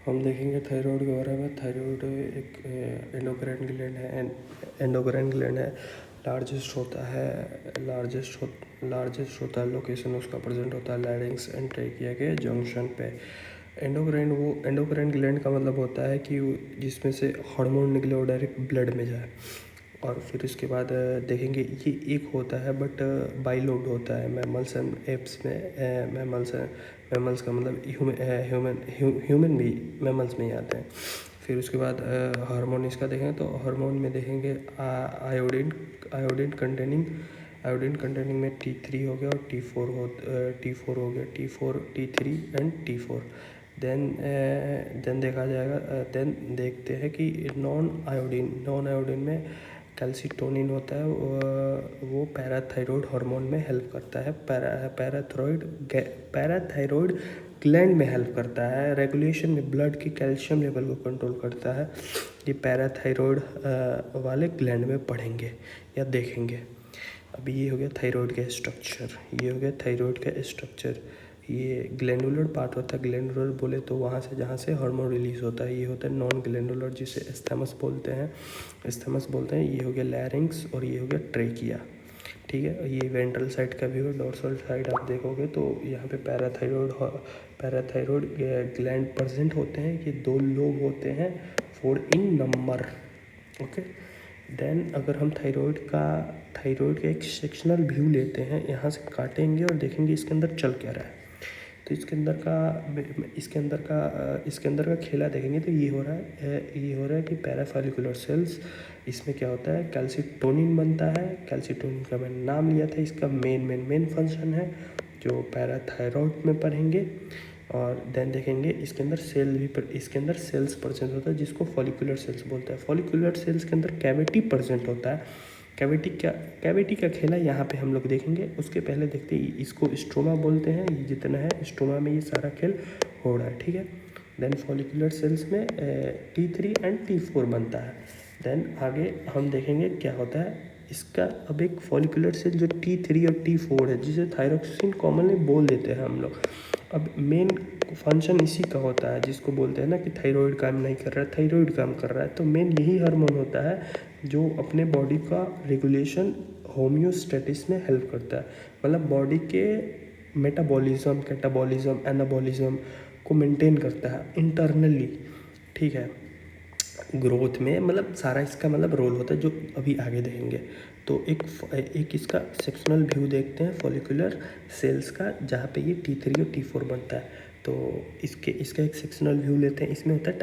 हम देखेंगे थायराइड के बारे में। थायराइड एक एंडोक्राइन ग्लैंड है। एंडोक्राइन ग्लैंड है, लार्जेस्ट होता है, लार्जेस्ट होता है। लोकेशन उसका प्रेजेंट होता है लैरिंक्स एंड ट्रेकिया के जंक्शन पे। एंडोक्राइन ग्लैंड का मतलब होता है कि जिसमें से हार्मोन निकले और डायरेक्ट ब्लड में जाए। और फिर उसके बाद देखेंगे ये एक होता है बट बाइलोब्ड होता है। मैमल्स एंड एप्स में मैमल्स का मतलब ह्यूमन भी मैमल्स में ही आते हैं। फिर उसके बाद हार्मोन इसका देखेंगे तो हार्मोन में देखेंगे आयोडीन कंटेनिंग में T3 हो गया और T4 हो गया, T3 एंड T4। देन देखा जाएगा। देन देखते हैं कि नॉन आयोडीन में कैल्सिटोनिन होता है। वो पैराथायरॉयड हार्मोन में हेल्प करता है। पैराथायरॉयड ग्लैंड में हेल्प करता है। रेगुलेशन में ब्लड की कैल्शियम लेवल को कंट्रोल करता है। ये पैराथायरॉयड वाले ग्लैंड में पढ़ेंगे या देखेंगे। अभी ये हो गया थायराइड का स्ट्रक्चर। ये ग्लैंडुलर पार्ट होता है। ग्लैंडुलर बोले तो वहाँ से जहाँ से हार्मोन रिलीज होता है। ये होता है नॉन ग्लैंडुलर, जिसे एस्थेमस बोलते हैं। ये हो गया लैरिंक्स और ये हो गया ट्रेकिया। ठीक है, ये वेंट्रल साइड का भी हो। डोर्सल साइड आप देखोगे तो यहाँ पे पैराथायरॉयड ग्लैंड प्रेजेंट होते हैं। ये 2 लोब होते हैं, 4 इन नंबर। ओके। देन अगर हम थायराइड का एक सेक्शनल व्यू लेते हैं, यहाँ से काटेंगे और देखेंगे इसके अंदर चल क्या रहा है। तो इसके अंदर का खेला देखेंगे तो ये हो रहा है कि पैराफॉलिकुलर सेल्स, इसमें क्या होता है, कैल्सिटोनिन बनता है। कैल्सिटोनिन का मैंने नाम लिया था। इसका मेन फंक्शन है जो पैराथायरॉयड में पढ़ेंगे। और देन देखेंगे इसके अंदर सेल्स प्रेजेंट होता है, जिसको फॉलिकुलर सेल्स बोलते हैं। फॉलिकुलर सेल्स के अंदर कैविटी प्रेजेंट होता है। कैविटी का खेला यहाँ पे हम लोग देखेंगे। उसके पहले देखते हैं, इसको स्ट्रोमा बोलते हैं। ये जितना है स्ट्रोमा में ये सारा खेल हो रहा है। ठीक है। देन फॉलिकुलर सेल्स में T3 एंड T4 बनता है। देन आगे हम देखेंगे क्या होता है इसका। अब एक फॉलिकुलर सेल जो T3 और T4 है, जिसे थायरोक्सिन कॉमनली बोल देते हैं हम लोग। अब मेन फंक्शन इसी का होता है, जिसको बोलते हैं ना कि थायराइड काम नहीं कर रहा है, थायराइड काम कर रहा है। तो मेन यही हार्मोन होता है जो अपने बॉडी का रेगुलेशन होम्योस्टेटिस में हेल्प करता है। मतलब बॉडी के मेटाबॉलिज्म, कैटाबॉलिज्म, एनाबॉलिज्म को मेंटेन करता है इंटरनली। ठीक है। ग्रोथ में मतलब सारा इसका मतलब रोल होता है, जो अभी आगे देखेंगे। तो एक इसका सेक्शनल व्यू देखते हैं फॉलिकुलर सेल्स का, जहाँ पे ये T3 और T4 बनता है। तो इसका एक सेक्शनल व्यू लेते हैं। इसमें होता है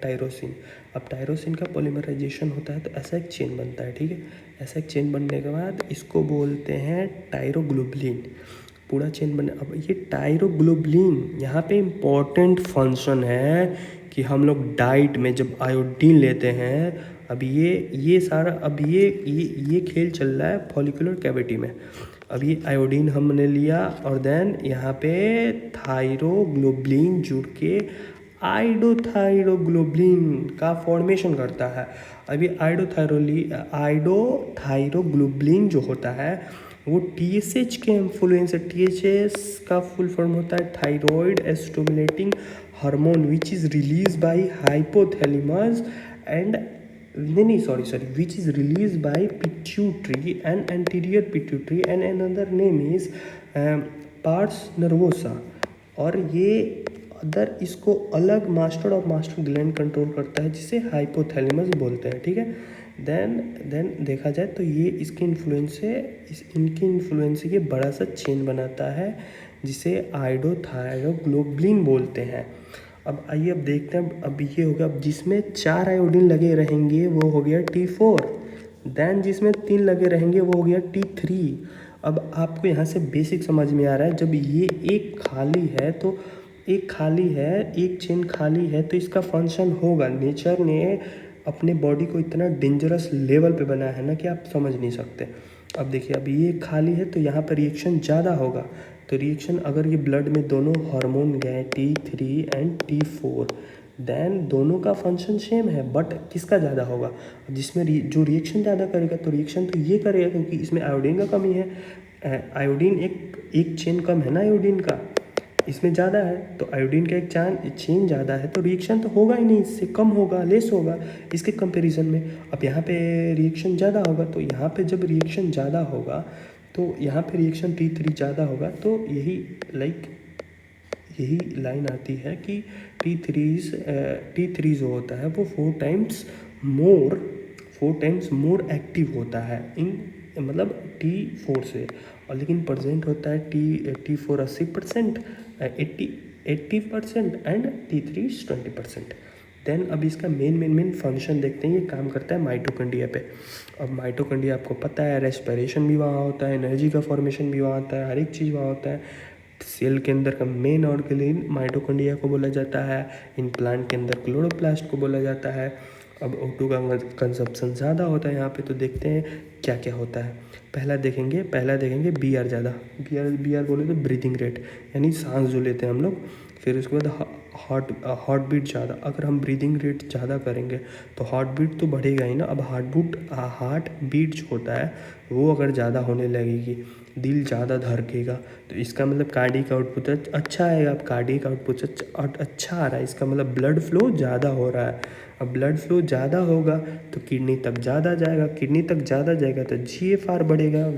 टायरोसिन। अब टायरोसिन का पॉलीमराइजेशन होता है तो ऐसा एक चेन बनता है। ठीक है। ऐसा एक चेन बनने के बाद इसको बोलते हैं टायरोग्लोबुलिन। पूरा चेन बने। अब ये टायरोग्लोबुलिन यहाँ पे इम्पॉर्टेंट फंक्शन है कि हम लोग डाइट में जब आयोडीन लेते हैं, अब ये सारा अब ये खेल चल रहा है फॉलिकुलर कैविटी में। अब ये आयोडीन हमने लिया और देन यहाँ पे थायरोग्लोबुलिन जुड़ के आइडोथायरोग्लोबुलिन का फॉर्मेशन करता है। अब ये आइडोथायरोग्लोबुलिन जो होता है वो TSH के इन्फ्लुएंस है। TSH का फुल फॉर्म होता है thyroid stimulating hormone which is release by hypothalamus and which is released by pituitary and anterior pituitary and another name is pars nervosa। और ये अदर इसको अलग मास्टर ग्लैंड कंट्रोल करता है, जिसे हाइपोथैलेमस बोलते हैं। ठीक है। देन देखा जाए तो ये इनकी इन्फ्लुएंस से ये बड़ा सा चेन बनाता है, जिसे आइडोथायरोग्लोबुलिन बोलते हैं। अब आइए अब देखते हैं। अब ये होगा, अब जिसमें 4 आयोडीन लगे रहेंगे वो हो गया T4। देन जिसमें 3 लगे रहेंगे वो हो गया T3। अब आपको यहाँ से बेसिक समझ में आ रहा है, जब ये एक चेन खाली है तो इसका फंक्शन होगा। नेचर ने अपने बॉडी को इतना डेंजरस लेवल पे बनाया है ना कि आप समझ नहीं सकते। अब देखिए, अब ये खाली है तो यहाँ पर रिएक्शन ज़्यादा होगा। तो रिएक्शन अगर ये ब्लड में दोनों हार्मोन गए T3 एंड T4, देन दोनों का फंक्शन सेम है, बट किसका ज़्यादा होगा। जिसमें जो रिएक्शन ज़्यादा करेगा तो रिएक्शन तो ये करेगा, क्योंकि इसमें आयोडीन का कमी है। आयोडीन एक चेन कम है ना आयोडीन का। इसमें ज़्यादा है, तो आयोडीन का एक चेन ज़्यादा है तो रिएक्शन तो होगा ही नहीं, इससे कम होगा, लेस होगा इसके कंपैरिजन में। अब यहाँ पे रिएक्शन ज़्यादा होगा, तो यहाँ पे जब रिएक्शन ज़्यादा होगा तो यहाँ पे रिएक्शन T3 ज़्यादा होगा, तो यही लाइन आती है कि T3 जो होता है वो 4 टाइम्स मोर एक्टिव होता है इन मतलब T4 से, और लेकिन प्रेजेंट होता है T4 80%, 80% एंड T3 20%। देन अब इसका मेन फंक्शन देखते हैं, ये काम करता है माइटोकॉन्ड्रिया पे। अब माइटोकॉन्ड्रिया आपको पता है, रेस्पिरेशन भी वहाँ होता है, एनर्जी का फॉर्मेशन भी वहाँ होता है, हर एक चीज़ वहाँ होता है। सेल के अंदर का मेन ऑर्गेन माइटोकॉन्ड्रिया को बोला जाता है, इन प्लांट के अंदर क्लोरोप्लास्ट को बोला जाता है। अब O2 का कंजप्शन ज़्यादा होता है यहाँ पे, तो देखते हैं क्या क्या होता है। पहला देखेंगे BR ज़्यादा, BR बोले तो ब्रीदिंग रेट, यानी सांस जो लेते हैं हम लोग। फिर उसके बाद हार्ट बीट ज़्यादा, अगर हम ब्रीदिंग रेट ज़्यादा करेंगे तो हार्ट बीट तो बढ़ेगा ही ना। अब हार्ट बीट जो होता है वो अगर ज़्यादा होने लगेगी, दिल ज़्यादा धड़केगा, तो इसका मतलब कार्डियक आउटपुट अच्छा आएगा। अब कार्डियक आउटपुट अच्छा आ रहा है, इसका मतलब ब्लड फ्लो ज़्यादा हो रहा है। अब ब्लड फ्लो ज़्यादा होगा तो किडनी तक ज़्यादा जाएगा, तो GFR बढ़ेगा।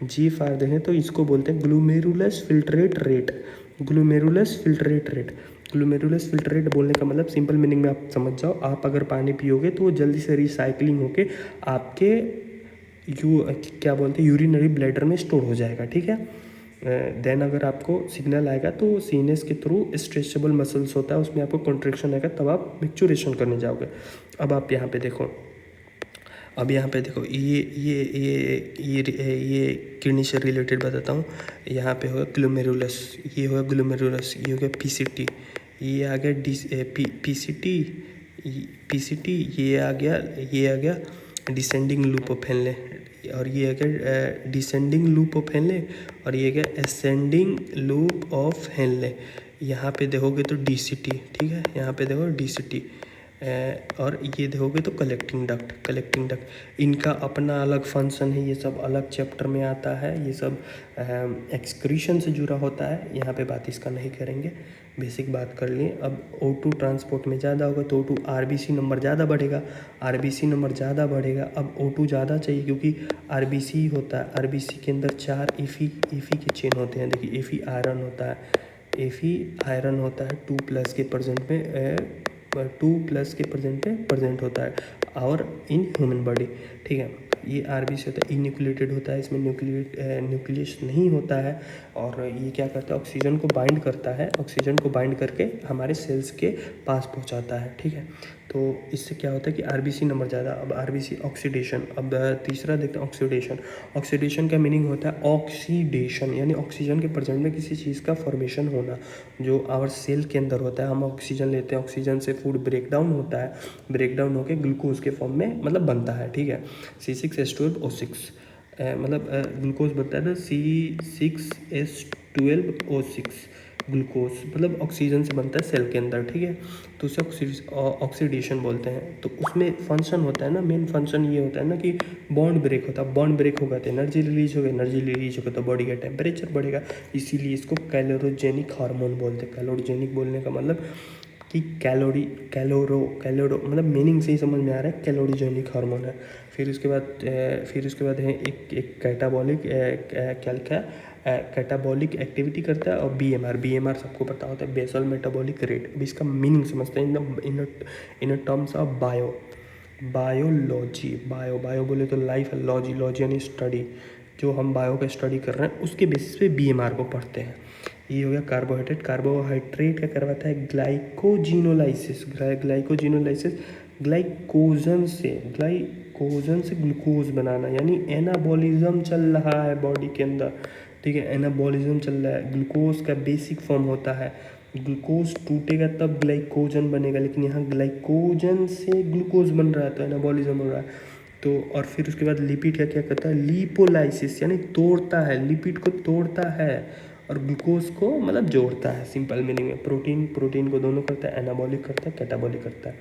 GFR देखें तो इसको बोलते हैं glomerulus filtrate rate. Glomerulus filtrate बोलने का मतलब सिंपल मीनिंग में आप समझ जाओ, आप अगर पानी पियोगे तो वो जल्दी से रिसाइकलिंग होके आपके क्या बोलते हैं यूरिनरी ब्लैडर में स्टोर हो जाएगा, ठीक है। देन अगर आपको सिग्नल आएगा तो सीनेस के थ्रू स्ट्रेचेबल मसल्स होता है, उसमें आपको कॉन्ट्रैक्शन आएगा, तब आप मिक्चुरेशन करने जाओगे। अब आप यहाँ पे देखो, ये किडनी से रिलेटेड बताता हूँ। यहाँ पे होगा ग्लोमेरुलस, ये होगा ग्लोमेरुलस, ये हो गया PCT, ये आ गया PCT, ये आ गया डिसेंडिंग लूप ऑफ हेनले, और ये आ गया डिसेंडिंग लूप ऑफ हेनले, और ये गया असेंडिंग लूप ऑफ हेनले। यहाँ पे देखोगे तो DCT, ठीक है, यहाँ पे देखो DCT, और ये देखोगे तो कलेक्टिंग डक्ट, इनका अपना अलग फंक्शन है, ये सब अलग चैप्टर में आता है, ये सब एक्सक्रीशन से जुड़ा होता है, यहाँ पे बात इसका नहीं करेंगे, बेसिक बात कर लिए। अब O2 ट्रांसपोर्ट में ज़्यादा होगा तो O2 RBC नंबर ज़्यादा बढ़ेगा, अब O2 ज़्यादा चाहिए क्योंकि RBC होता है, RBC के अंदर 4 Fe के चेन होते हैं। देखिए Fe आयरन होता है, 2+ के प्रेजेंट होता है और इन ह्यूमन बॉडी, ठीक है। ये RBC होता है, इन्यूक्लिएटेड होता है, इसमें न्यूक्लियस नहीं होता है, और ये क्या करता है, ऑक्सीजन को बाइंड करके हमारे सेल्स के पास पहुंचाता है, ठीक है। तो इससे क्या होता है कि RBC नंबर ज़्यादा। अब RBC ऑक्सीडेशन, अब तीसरा देखते हैं ऑक्सीडेशन का मीनिंग होता है ऑक्सीडेशन, यानी ऑक्सीजन के प्रेजेंट में किसी चीज़ का फॉर्मेशन होना, जो आवर सेल के अंदर होता है। हम ऑक्सीजन लेते हैं, ऑक्सीजन से फूड ब्रेकडाउन होता है, ब्रेकडाउन होकर ग्लूकोज के फॉर्म में मतलब बनता है, ठीक है। C6H12O6 मतलब ग्लूकोज बनता है ना, C6H12O6 ग्लूकोज मतलब ऑक्सीजन से बनता है सेल के अंदर, ठीक है। तो उसे ऑक्सीडेशन बोलते हैं। तो उसमें फंक्शन होता है ना, मेन फंक्शन ये होता है ना कि बॉन्ड ब्रेक होता है, बॉन्ड ब्रेक होगा तो एनर्जी रिलीज होगा, तो बॉडी का टेम्परेचर बढ़ेगा, इसीलिए इसको कैलोरोजेनिक हार्मोन बोलते हैं। कैलोरोजेनिक बोलने का मतलब कि कैलोरो मतलब मीनिंग से ही समझ में आ रहा है, कैलोरीजेनिक हार्मोन है। फिर उसके बाद है एक कैटाबॉलिक एक्टिविटी करता है, और BMR सबको पता होता है, बेसल मेटाबॉलिक रेट। अब इसका मीनिंग समझते हैं in terms of biology. Bio बोले तो लाइफ, लॉजी यानी स्टडी, जो हम बायो का स्टडी कर रहे हैं उसके बेसिस पे BMR को पढ़ते हैं। ये हो गया कार्बोहाइड्रेट क्या करवाता है, ग्लाइकोजिनोलाइसिस, ग्लाइकोजन से ग्लूकोज बनाना, यानी एनाबॉलिज्म चल रहा है बॉडी के अंदर, ठीक है, एनाबॉलिज्म चल रहा है। ग्लूकोज का बेसिक फॉर्म होता है, ग्लूकोज टूटेगा तब ग्लाइकोजन बनेगा, लेकिन यहाँ ग्लाइकोजन से ग्लूकोज बन रहा है तो एनाबॉलिज्म हो रहा है। तो और फिर उसके बाद लिपिड का क्या करता है, लिपोलाइसिस, यानी तोड़ता है, लिपिड को तोड़ता है और ग्लूकोज को मतलब जोड़ता है, सिंपल मीनिंग में। प्रोटीन को दोनों करता है, एनाबॉलिक करता है, कैटाबॉलिक करता है।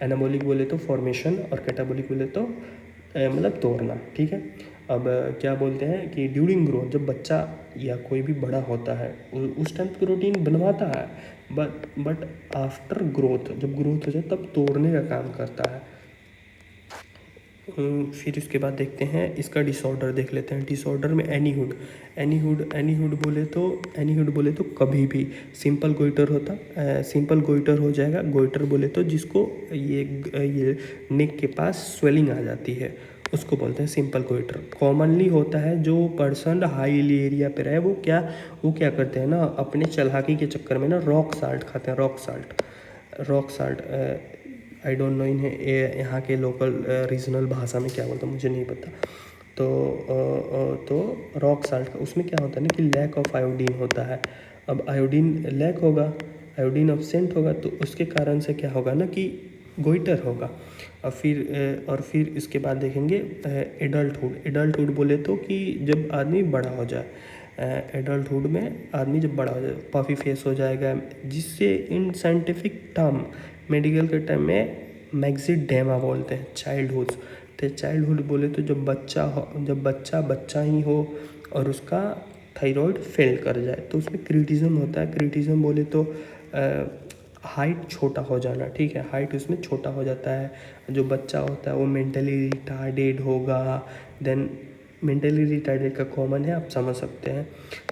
एनाबॉलिक बोले तो फॉर्मेशन और कैटाबॉलिक बोले तो मतलब तोड़ना, ठीक है। अब क्या बोलते हैं कि ड्यूरिंग ग्रोथ, जब बच्चा या कोई भी बड़ा होता है उस टाइम प्रोटीन बनवाता है, बट आफ्टर ग्रोथ, जब ग्रोथ हो जाए तब तोड़ने का काम करता है। फिर इसके बाद देखते हैं इसका डिसऑर्डर देख लेते हैं। डिसऑर्डर में एनीहुड बोले तो कभी भी सिंपल गोइटर होता, सिंपल गोइटर हो जाएगा। गोइटर बोले तो जिसको ये नेक के पास स्वेलिंग आ जाती है उसको बोलते हैं सिंपल गोइटर। कॉमनली होता है जो पर्सन हाई एरिया पे रहे वो क्या करते हैं ना, अपने चालाकी के चक्कर में ना रॉक साल्ट खाते हैं। Rock salt I don't know इन्हें यहाँ के लोकल रीजनल भाषा में क्या बोलते हैं मुझे नहीं पता। तो रॉक साल्ट का उसमें क्या होता है ना कि लैक ऑफ आयोडीन होता है। अब आयोडीन लैक होगा, आयोडीन अब्सेंट होगा, तो उसके कारण से क्या होगा ना कि गोइटर होगा। और फिर इसके बाद देखेंगे एडल्टहुड बोले तो कि जब आदमी बड़ा हो जाए, एडल्टहुड में आदमी जब बड़ा हो जाए पफी फेस हो जाएगा, जिससे इन साइंटिफिक टर्म मेडिकल के टर्म में मैक्सिडेमा बोलते हैं। चाइल्डहुड बोले तो जब बच्चा ही हो और उसका थायराइड फेल कर जाए तो उसमें क्रिटिज्म होता है। क्रिटिज्म बोले तो हाइट छोटा हो जाना, ठीक है, हाइट उसमें छोटा हो जाता है। जो बच्चा होता है वो मेंटली रिटार्डेड होगा। देन मेंटली रिटार्डेड का कॉमन है, आप समझ सकते हैं।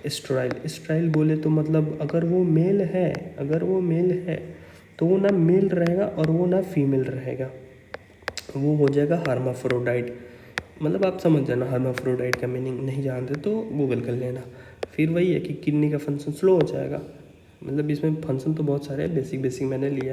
स्ट्राइल बोले तो मतलब अगर वो मेल है तो वो ना मेल रहेगा और वो ना फीमेल रहेगा, वो हो जाएगा हर्माफ्रोडाइट। मतलब आप समझ जाना, हर्माफ्रोडाइट का मीनिंग नहीं जानते तो गूगल कर लेना। फिर वही है कि किडनी का फंक्शन स्लो हो जाएगा। मतलब इसमें फंक्शन तो बहुत सारे बेसिक मैंने लिया है।